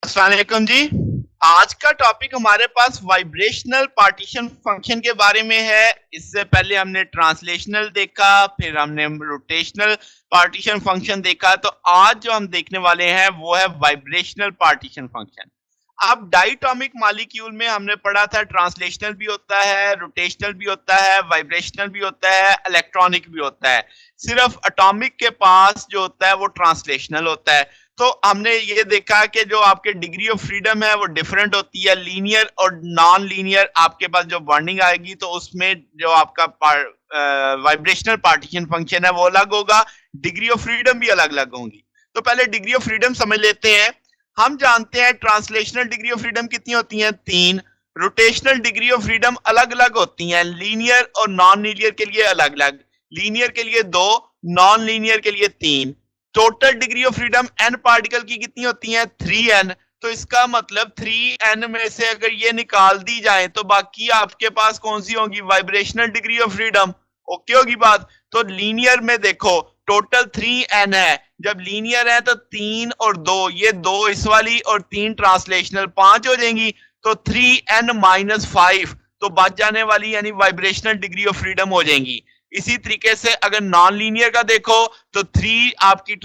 अस्सलाम वालेकुम जी। आज का टॉपिक हमारे पास वाइब्रेशनल पार्टीशन फंक्शन के बारे में है। इससे पहले हमने ट्रांसलेशनल देखा, फिर हमने रोटेशनल पार्टीशन फंक्शन देखा। तो आज जो हम देखने वाले हैं वो है वाइब्रेशनल पार्टीशन फंक्शन। अब डाइटोमिक मॉलिक्यूल में हमने पढ़ा था ट्रांसलेशनल भी होता है, रोटेशनल भी होता है, वाइब्रेशनल भी होता है, इलेक्ट्रॉनिक भी होता है। सिर्फ एटॉमिक के पास जो होता है वो ट्रांसलेशनल होता है। तो हमने ये देखा कि जो आपके डिग्री ऑफ फ्रीडम है वो डिफरेंट होती है, लीनियर और नॉन लीनियर। आपके पास जो बॉन्डिंग आएगी तो उसमें जो आपका वाइब्रेशनल पार्टीशन फंक्शन है वो अलग होगा, डिग्री ऑफ फ्रीडम भी अलग अलग होंगी। तो पहले डिग्री ऑफ फ्रीडम समझ लेते हैं। हम जानते हैं ट्रांसलेशनल डिग्री ऑफ फ्रीडम कितनी होती है, 3। रोटेशनल डिग्री ऑफ फ्रीडम अलग अलग होती हैं, लीनियर और नॉन लीनियर के लिए अलग अलग, लीनियर के लिए 2, नॉन लीनियर के लिए 3। Total degree of freedom n particle की कितनी होती है, 3n। तो इसका मतलब 3n में से अगर ये निकाल दी जाए तो बाकी आपके पास कौन सी होगी, vibrational degree of freedom. Okay होगी बात। तो लीनियर में देखो टोटल 3n है, जब लीनियर है तो 3 और 2, ये 2 इस वाली और 3 ट्रांसलेशनल 5 हो जाएंगी। तो 3n-5 तो बच जाने वाली यानी वाइब्रेशनल डिग्री ऑफ फ्रीडम हो जाएंगी। इसी तरीके से अगर नॉन लीनियर का देखो तो 3 आपकी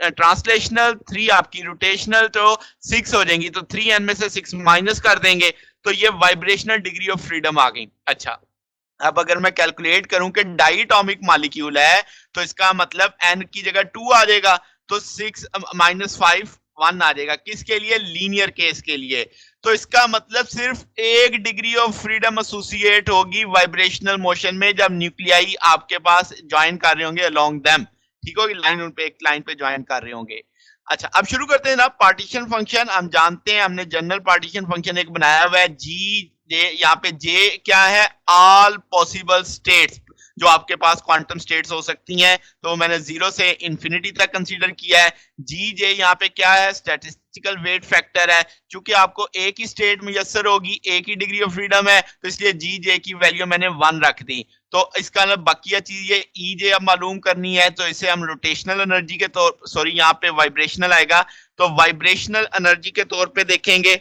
ट्रांसलेशनल, 3 आपकी रोटेशनल, तो 6 हो जाएंगी। तो 3n में से 6 माइनस कर देंगे तो ये वाइब्रेशनल डिग्री ऑफ फ्रीडम आ गई। अच्छा, अब अगर मैं कैलकुलेट करूं कि डाइटोमिक मॉलिक्यूल है तो इसका मतलब n की जगह 2 आ जाएगा, तो 6 - 5 1 आ जाएगा। किसके लिए, लीनियर केस के लिए। तो इसका मतलब सिर्फ एक डिग्री ऑफ फ्रीडम एसोसिएट होगी वाइब्रेशनल मोशन में जब न्यूक्लियाई आपके पास ज्वाइन कर रहे होंगे अलोंग देम। ठीक होगी, लाइन उन पे एक लाइन पे ज्वाइन कर रहे होंगे। अच्छा, अब शुरू करते हैं ना पार्टीशन फंक्शन। हम जानते हैं हमने जनरल पार्टीशन फंक्शन एक बनाया हुआ है, जी जे। यहाँ पे जे क्या है, ऑल पॉसिबल स्टेट्स, जो आपके पास क्वांटम स्टेट्स हो सकती हैं, तो मैंने 0 से इंफिनिटी तक कंसीडर किया है। जी जे यहाँ पे क्या है, स्टैटिस्टिकल वेट फैक्टर है। चूंकि आपको एक ही स्टेट मुयसर होगी, एक ही डिग्री ऑफ फ्रीडम है, तो इसलिए जी जे की वैल्यू मैंने 1 रख दी। तो इसका मतलब बाकी चीज ये ई जे अब मालूम करनी है, तो इसे हम रोटेशनल एनर्जी के तौर, सॉरी यहाँ पे वाइब्रेशनल आएगा, तो वाइब्रेशनल एनर्जी के तौर पे देखेंगे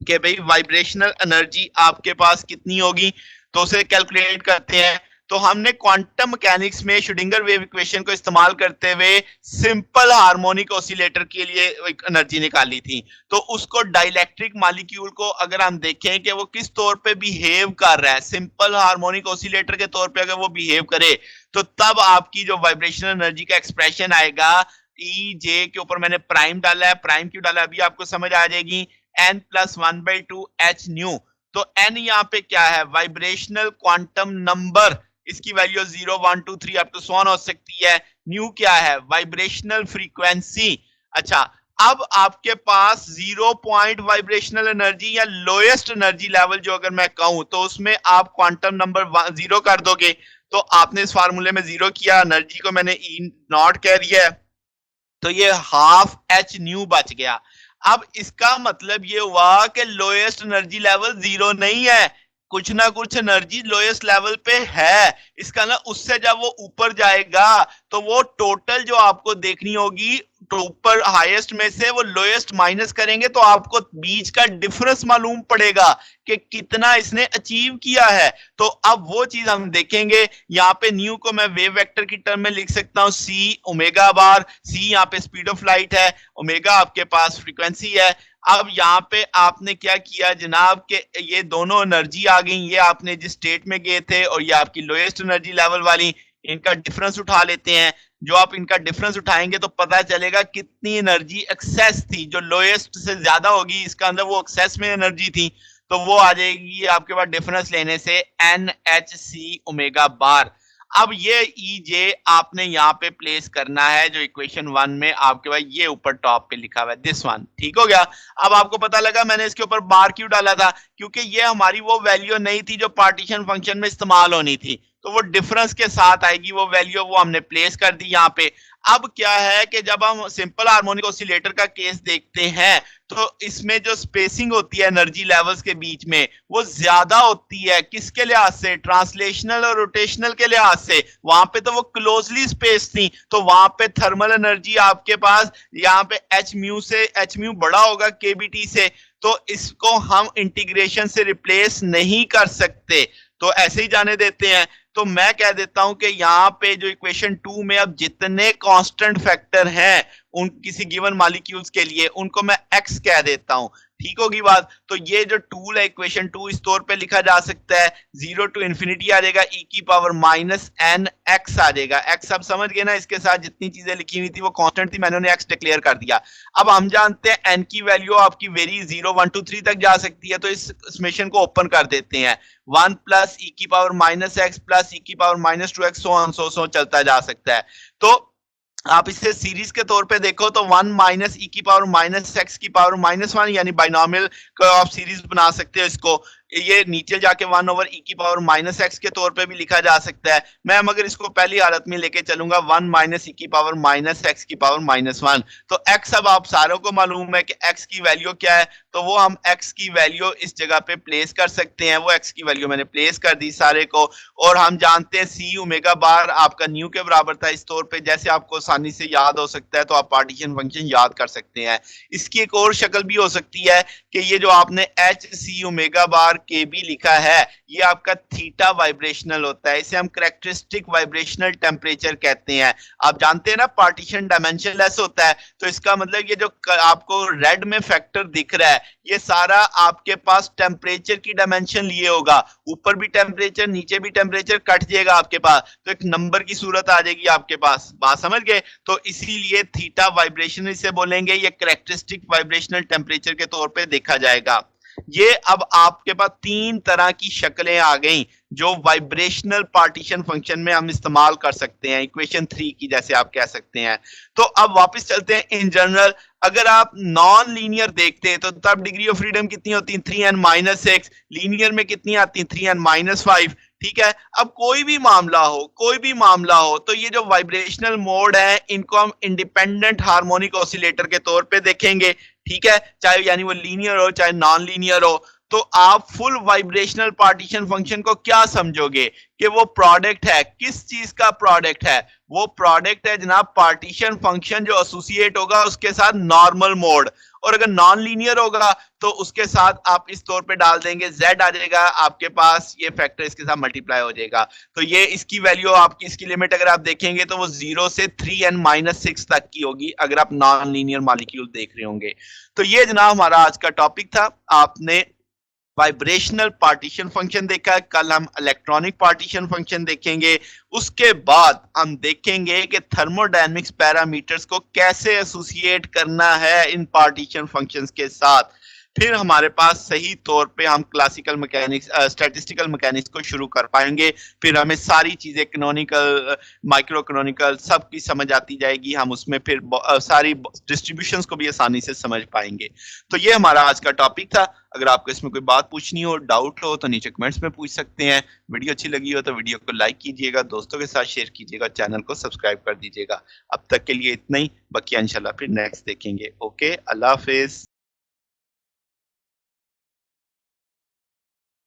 कि भाई वाइब्रेशनल एनर्जी आपके पास कितनी होगी। तो उसे कैलकुलेट करते हैं। तो हमने क्वांटम मैकेनिक्स में श्रोडिंगर वेव इक्वेशन को इस्तेमाल करते हुए सिंपल हार्मोनिक ऑसिलेटर के लिए एक एनर्जी निकाली थी। तो उसको डाइलेक्ट्रिक मॉलिक्यूल को अगर हम देखें कि वो किस तौर पे बिहेव कर रहा है, सिंपल हार्मोनिक ऑसिलेटर के तौर पे अगर वो बिहेव करे, तो तब आपकी जो वाइब्रेशनल एनर्जी का एक्सप्रेशन आएगा, ई जे के ऊपर मैंने प्राइम डाला है। प्राइम क्यों डाला अभी आपको समझ आ जाएगी, n+1/2 h न्यू। तो n यहाँ पे क्या है, वाइब्रेशनल क्वांटम नंबर, इसकी value 0 1 2 3 up to so on हो सकती है। न्यू क्या है, वाइब्रेशनल फ्रीक्वेंसी। अच्छा, अब आपके पास 0 पॉइंट वाइब्रेशनल एनर्जी या लोएस्ट एनर्जी लेवल जो अगर मैं कहूं तो उसमें आप क्वांटम नंबर 0 कर दोगे। तो आपने इस फार्मूले में 0 किया, एनर्जी को मैंने ई नॉट कह दिया है, तो ये हाफ एच न्यू बच गया। अब इसका मतलब ये हुआ कि लोएस्ट एनर्जी लेवल 0 नहीं है, कुछ ना कुछ एनर्जी लोएस्ट लेवल पे है। इसका ना उससे जब वो ऊपर जाएगा तो वो टोटल जो आपको देखनी होगी, तो ऊपर हाईएस्ट में से वो लोएस्ट माइनस करेंगे तो आपको बीच का डिफरेंस मालूम पड़ेगा कि कितना इसने अचीव किया है। तो अब वो चीज हम देखेंगे। यहाँ पे न्यू को मैं वेव वेक्टर की टर्म में लिख सकता हूँ, सी ओमेगा बार। सी यहाँ पे स्पीड ऑफ लाइट है, ओमेगा आपके पास फ्रीक्वेंसी है। अब यहाँ पे आपने क्या किया जनाब के ये दोनों एनर्जी आ गई, ये आपने जिस स्टेट में गए थे और ये आपकी लोएस्ट एनर्जी लेवल वाली, इनका डिफरेंस उठा लेते हैं। जो आप इनका डिफरेंस उठाएंगे तो पता चलेगा कितनी एनर्जी एक्सेस थी। जो लोएस्ट से ज्यादा होगी इसका अंदर वो एक्सेस में एनर्जी थी, तो वो आ जाएगी आपके पास डिफरेंस लेने से NHC ओमेगा बार। अब ये ई जे आपने यहाँ पे प्लेस करना है, जो इक्वेशन 1 में आपके पास ये ऊपर टॉप पे लिखा हुआ है, दिस वन। ठीक हो गया। अब आपको पता लगा मैंने इसके ऊपर बार क्यों डाला था, क्योंकि ये हमारी वो वैल्यू नहीं थी जो पार्टीशन फंक्शन में इस्तेमाल होनी थी। तो वो डिफरेंस के साथ आएगी वो वैल्यू, वो हमने प्लेस कर दी यहाँ पे। अब क्या है कि जब हम सिंपल हार्मोनिक ऑसिलेटर का केस देखते हैं तो इसमें जो स्पेसिंग होती है एनर्जी लेवल्स के बीच में वो ज्यादा होती है, किसके लिहाज से, ट्रांसलेशनल और रोटेशनल के लिहाज से। वहां पे तो वो क्लोजली स्पेस थी, तो वहां पे थर्मल एनर्जी आपके पास यहाँ पे एच म्यू बड़ा होगा केबीटी से, तो इसको हम इंटीग्रेशन से रिप्लेस नहीं कर सकते, तो ऐसे ही जाने देते हैं। तो मैं कह देता हूं कि यहाँ पे जो इक्वेशन 2 में अब जितने कांस्टेंट फैक्टर हैं उन किसी गिवन मॉलिक्यूल्स के लिए उनको मैं x कह देता हूं, ठीक होगी बात। तो ये जो टूल है इक्वेशन 2 इस तौर पे लिखा जा सकता है, 0 टू इंफिनिटी आ जाएगा e की पावर माइनस एन एक्स आ जाएगा। x अब समझ गए ना, इसके साथ जितनी चीजें लिखी हुई थी वो कांस्टेंट थी, मैंने उन्हें x डिक्लेयर कर दिया। अब हम जानते हैं n की वैल्यू आपकी वेरी 0 1 2 3 तक जा सकती है, तो इस समेशन को ओपन कर देते हैं। 1 प्लस e की power minus x plus e की पावर माइनस 2x सो चलता जा सकता है। तो आप इसे सीरीज के तौर पे देखो तो 1 माइनस ई की पावर माइनस एक्स की पावर -1 यानी बाइनोमियल का आप सीरीज बना सकते हो इसको। ये नीचे जाके 1 ओवर ई की पावर माइनस एक्स के तौर पे भी लिखा जा सकता है। मैं मगर इसको पहली हालत में लेके चलूंगा 1 माइनस ई की पावर माइनस एक्स की पावर -1। तो एक्स अब आप सारों को मालूम है कि एक्स की वैल्यू क्या है, तो वो हम एक्स की वैल्यू इस जगह पे प्लेस कर सकते हैं। वो एक्स की वैल्यू मैंने प्लेस कर दी सारे को, और हम जानते हैं सी ओमेगा बार आपका न्यू के बराबर था। इस तौर पे जैसे आपको आसानी से याद हो सकता है तो आप पार्टीशन फंक्शन याद कर सकते हैं। इसकी एक और शक्ल भी हो सकती है कि ये जो आपने एच सी ओमेगा बार के बी लिखा है ये आपका थीटा वाइब्रेशनल होता है, इसे हम कैरेक्टरिस्टिक वाइब्रेशनल टेम्परेचर कहते हैं। आप जानते हैं ना पार्टीशन डायमेंशनलेस होता है, तो इसका मतलब ये जो आपको रेड में फैक्टर दिख रहा है ये सारा आपके पास टेम्परेचर की डायमेंशन लिए होगा, ऊपर भी टेम्परेचर नीचे भी टेम्परेचर कट जाएगा आपके पास, तो एक नंबर की सूरत आ जाएगी आपके पास। बात समझ गए? तो इसीलिए थीटा वाइब्रेशन इसे बोलेंगे, ये कैरेक्टरिस्टिक वाइब्रेशनल टेम्परेचर के तौर पे देखा जाएगा। ये अब आपके पास 3 तरह की शक्लें आ गई जो वाइब्रेशनल पार्टीशन फंक्शन में हम इस्तेमाल कर सकते हैं, इक्वेशन 3 की जैसे आप कह सकते हैं। तो अब वापस चलते हैं इन जनरल। अगर आप नॉन लीनियर देखते हैं तो तब डिग्री ऑफ फ्रीडम कितनी होती है 3n-6, लीनियर में कितनी आती है 3n-5, ठीक है। अब कोई भी मामला हो तो ये जो वाइब्रेशनल मोड है इनको हम इंडिपेंडेंट हार्मोनिक ऑसिलेटर के तौर पे देखेंगे, ठीक है, चाहे यानी वो लीनियर हो चाहे नॉन लीनियर हो। तो आप फुल वाइब्रेशनल पार्टीशन फंक्शन को क्या समझोगे कि वो प्रोडक्ट है, किस चीज का प्रोडक्ट है? वो प्रोडक्ट है जनाब पार्टीशन फंक्शन जो एसोसिएट होगा उसके साथ नॉर्मल मोड, और अगर नॉन लीनियर होगा तो उसके साथ आप इस तौर पे डाल देंगे z आ जाएगा आपके पास, ये फैक्टर इसके साथ मल्टीप्लाई हो जाएगा। तो ये इसकी वैल्यू आपकी, इसकी लिमिट अगर आप देखेंगे तो वो 0 से 3n-6 तक की होगी अगर आप नॉन लीनियर मॉलिक्यूल देख रहे होंगे। तो ये जनाब हमारा आज का टॉपिक था। आपने वाइब्रेशनल पार्टीशन फंक्शन देखा है, कल हम इलेक्ट्रॉनिक पार्टीशन फंक्शन देखेंगे। उसके बाद हम देखेंगे कि थर्मोडायनेमिक्स पैरामीटर्स को कैसे एसोसिएट करना है इन पार्टीशन फंक्शंस के साथ। फिर हमारे पास सही तौर पे हम क्लासिकल मैकेनिक्स स्टैटिस्टिकल मैकेनिक्स को शुरू कर पाएंगे। फिर हमें सारी चीजें कैनोनिकल माइक्रो कैनोनिकल सब की समझ आती जाएगी, हम उसमें फिर सारी डिस्ट्रीब्यूशंस को भी आसानी से समझ पाएंगे। तो ये हमारा आज का टॉपिक था। अगर आपको इसमें कोई बात पूछनी हो, डाउट हो तो नीचे कमेंट्स में पूछ सकते हैं। वीडियो अच्छी लगी हो तो वीडियो को लाइक कीजिएगा, दोस्तों के साथ शेयर कीजिएगा, चैनल को सब्सक्राइब कर दीजिएगा। अब तक के लिए इतना ही, बाकी इंशाल्लाह फिर नेक्स्ट देखेंगे। ओके, अल्लाह हाफिज।